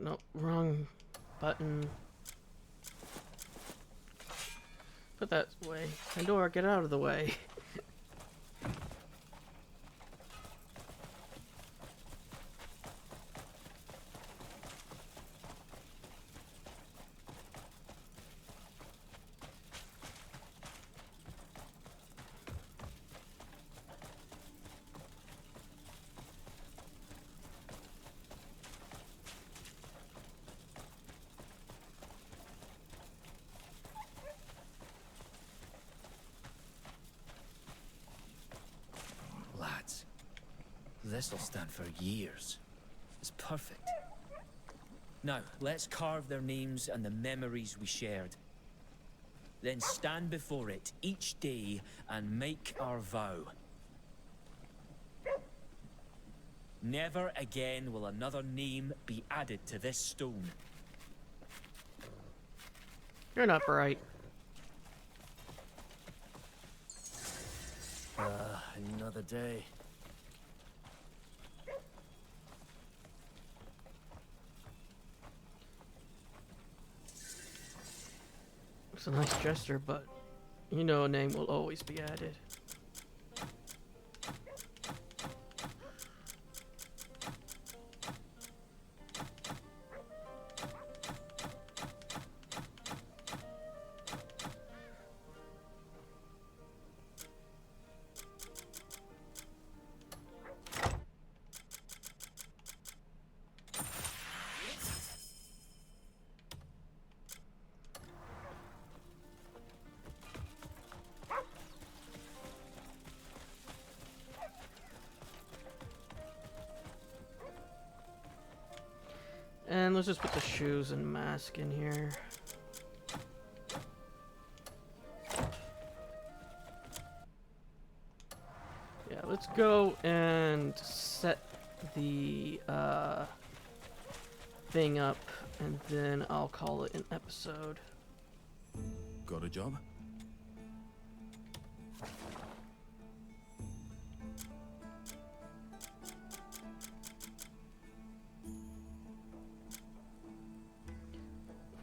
Speaker 1: Nope, wrong button. Put that away. Pandora, get out of the way.
Speaker 3: Lads, this'll stand for years. It's perfect. Now, let's carve their names and the memories we shared. Then stand before it each day and make our vow. Never again will another name be added to this stone.
Speaker 1: You're not bright.
Speaker 12: Another day.
Speaker 1: It's a nice gesture, but you know a name will always be added. And let's just put the shoes and mask in here. go and set the thing up, and then I'll call it an episode.
Speaker 12: Got a job?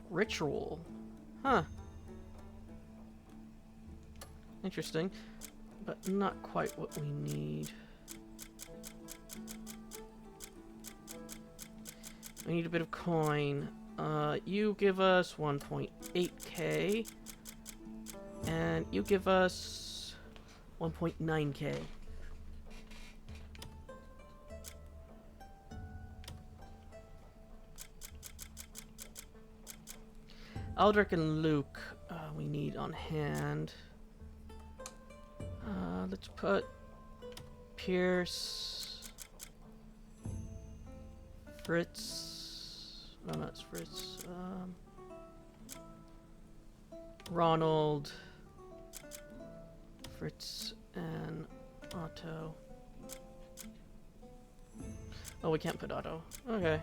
Speaker 1: Ritual. Huh. Interesting, but not quite what we need. I need a bit of coin. You give us 1.8k, and you give us 1.9k. Aldrich and Luke, we need on hand. Let's put Pierce, Fritz, no, that's Fritz, Ronald, Fritz, and Otto. Oh, we can't put Otto. Okay.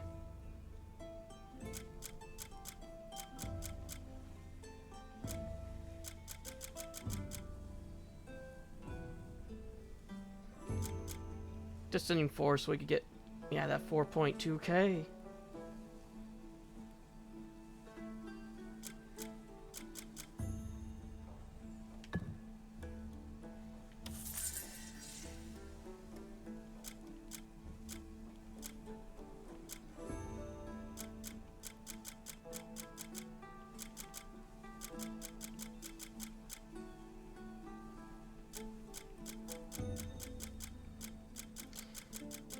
Speaker 1: Descending 4 so we could get, yeah, that 4.2k.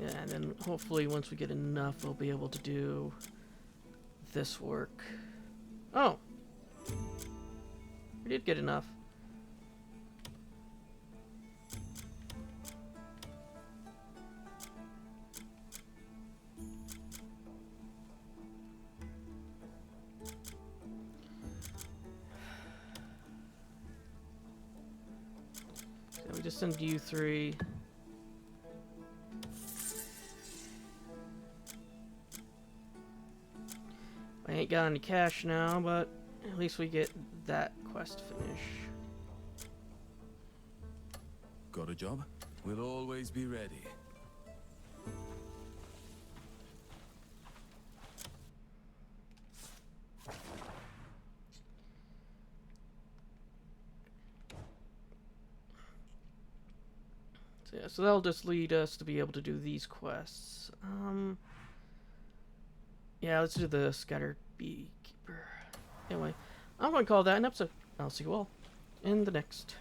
Speaker 1: Yeah, and then hopefully once we get enough, we'll be able to do this work. Oh! We did get enough. So we just send you 3. I ain't got any cash now, but at least we get that quest finish.
Speaker 12: Got a job? We'll always be ready.
Speaker 1: So yeah, so that'll just lead us to be able to do these quests. Yeah, let's do the Scattered Beekeeper. Anyway, I'm going to call that an episode. I'll see you all in the next.